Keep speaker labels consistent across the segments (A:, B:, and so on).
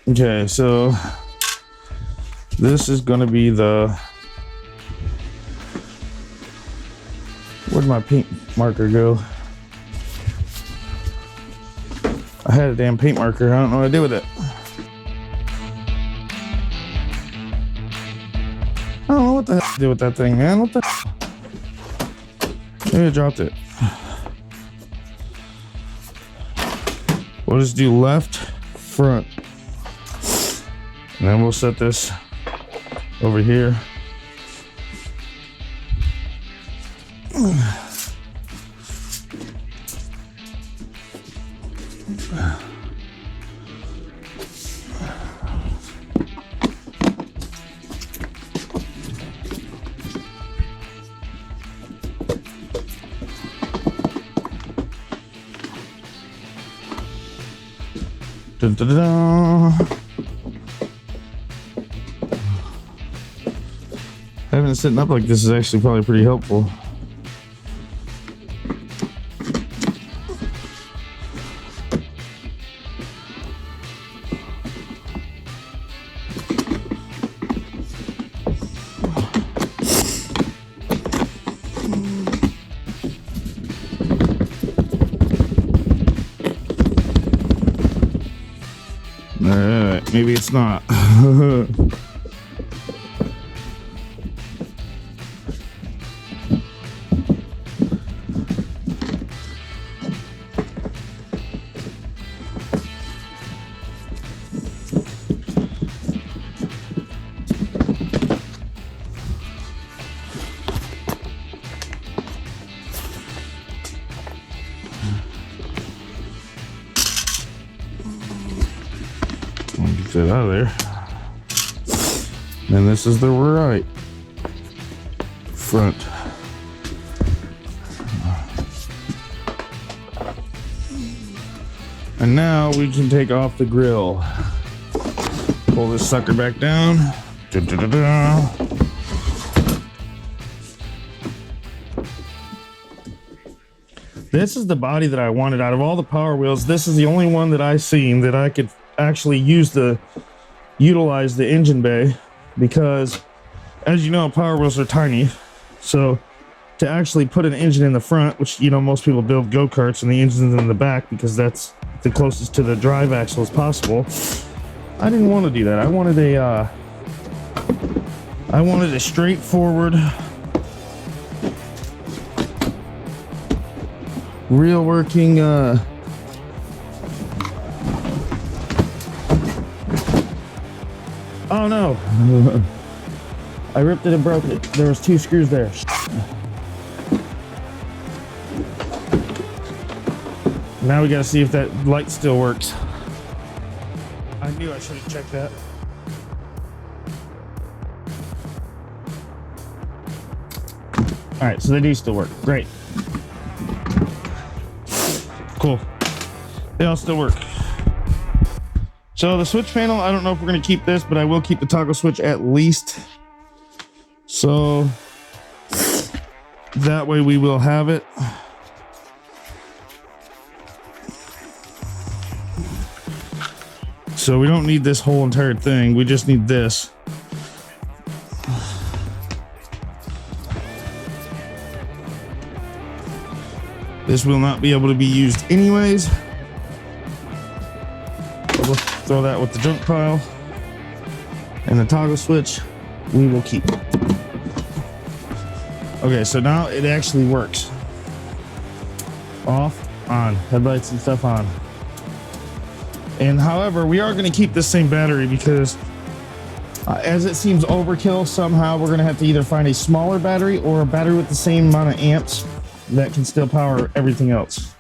A: Okay, so this is gonna be the, where'd my paint marker go? I had a damn paint marker, I don't know what to do with it. I don't know what the hell to do with that thing, man. What the hell? Maybe I dropped it. We'll just do left, front. And then we'll set this over here. Dun, dun, dun, dun. Having it sitting up like this is actually probably pretty helpful. Alright, maybe it's not. Get that out of there. And this is the right front. And now we can take off the grill. Pull this sucker back down. Da-da-da-da. This is the body that I wanted out of all the Power Wheels. This is the only one that I've seen that I could actually utilize the engine bay, because as you know, Power Wheels are tiny. So to actually put an engine in the front, which, you know, most people build go-karts and the engine's in the back because that's the closest to the drive axle as possible. I didn't want to do that. I wanted a straightforward, real working oh no. I ripped it and broke it. There was 2 screws there. Now we gotta see if that light still works. I knew I should have checked that. All right, so they do still work. Great. Cool. They all still work. So the switch panel, I don't know if we're gonna keep this, but I will keep the toggle switch at least. So that way we will have it. So we don't need this whole entire thing. We just need this. This will not be able to be used anyways. We'll throw that with the junk pile. And the toggle switch, we will keep. Okay, so now it actually works. Off, on, headlights and stuff on. And however, we are going to keep this same battery because as it seems overkill, somehow we're going to have to either find a smaller battery or a battery with the same amount of amps that can still power everything else.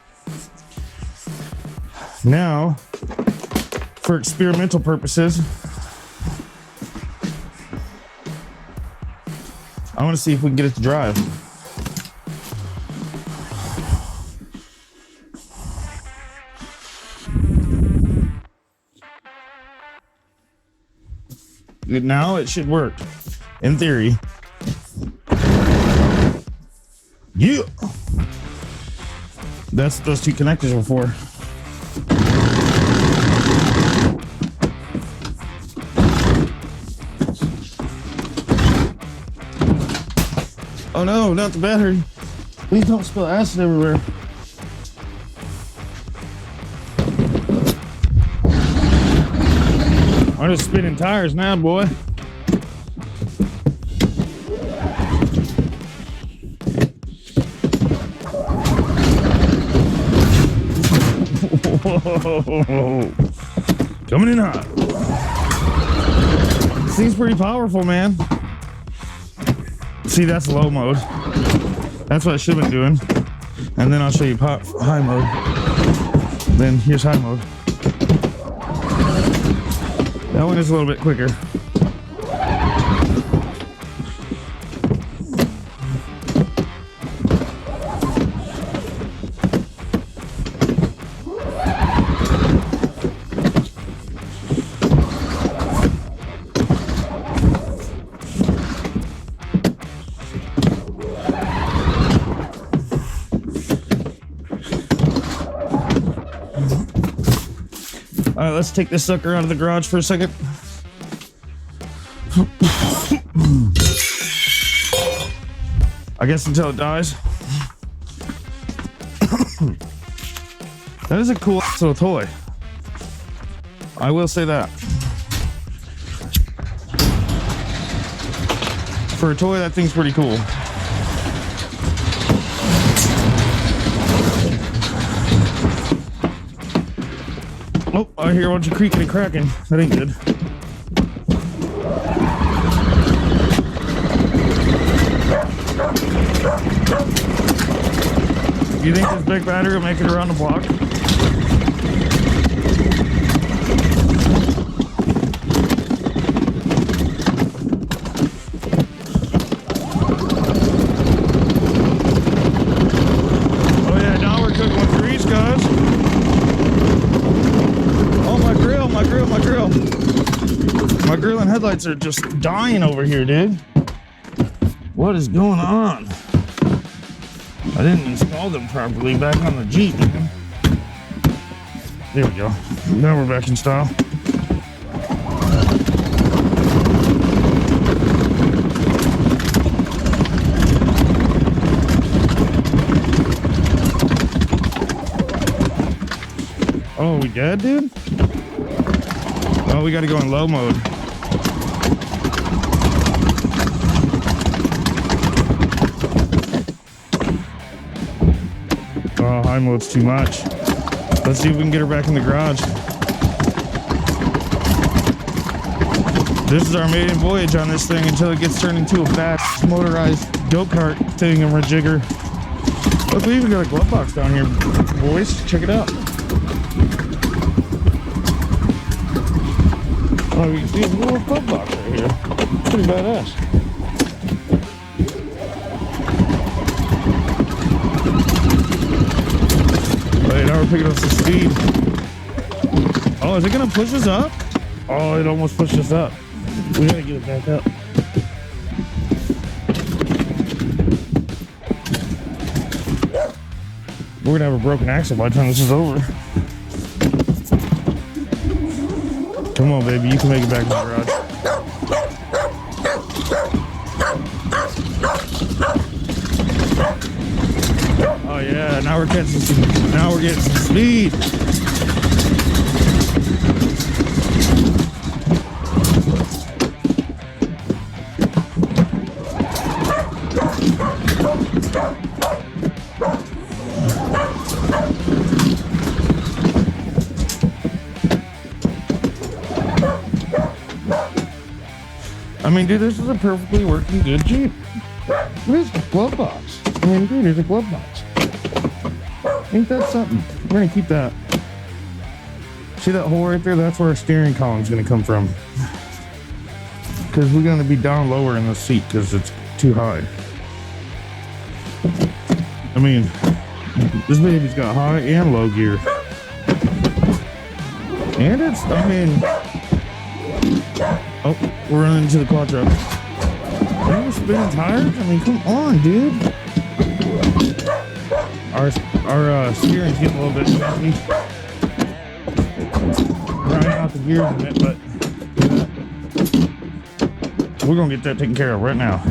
A: Now, for experimental purposes, I want to see if we can get it to drive. Now it should work, in theory. Yeah. That's what those 2 connectors are for. Oh no, not the battery. Please don't spill acid everywhere. I'm just spinning tires now, boy. Whoa. Coming in hot. This thing's pretty powerful, man. See, that's low mode. That's what I should have been doing. And then I'll show you high mode. Then here's high mode. That one is a little bit quicker. All right, let's take this sucker out of the garage for a second. I guess until it dies. That is a cool little toy. I will say that. For a toy, that thing's pretty cool. Oh, I hear a bunch of creaking and cracking. That ain't good. You think this big battery will make it around the block? Oh yeah, now we're cooking with grease, guys. Oh, my grill. My grill and headlights are just dying over here, dude. What is going on? I didn't install them properly back on the Jeep, man. There we go. Now we're back in style. Oh, we dead, dude? Oh, we gotta go in low mode. Oh, high mode's too much. Let's see if we can get her back in the garage. This is our maiden voyage on this thing until it gets turned into a fast motorized go-kart thingamajigger. Look, we even got a glove box down here, boys. Check it out. Oh, you can see a little glove box right here. Pretty badass. Now we're picking up some speed. Oh, is it gonna push us up? Oh, it almost pushed us up. We gotta get it back up. We're gonna have a broken axle by the time this is over. Come on, baby, you can make it back to the garage. Oh yeah, now we're getting some speed. I mean, dude, this is a perfectly working good Jeep. Look at this glove box. I mean, dude, there's a glove box. Ain't that something? We're gonna keep that. See that hole right there? That's where our steering column's gonna come from. Because we're gonna be down lower in the seat because it's too high. I mean, this baby's got high and low gear. And it's, I mean, oh, we're running into the quad truck. Are you spinning tires? I mean, come on, dude. Our steering's getting a little bit messy. Grinding out the gears a bit, but we're gonna get that taken care of right now.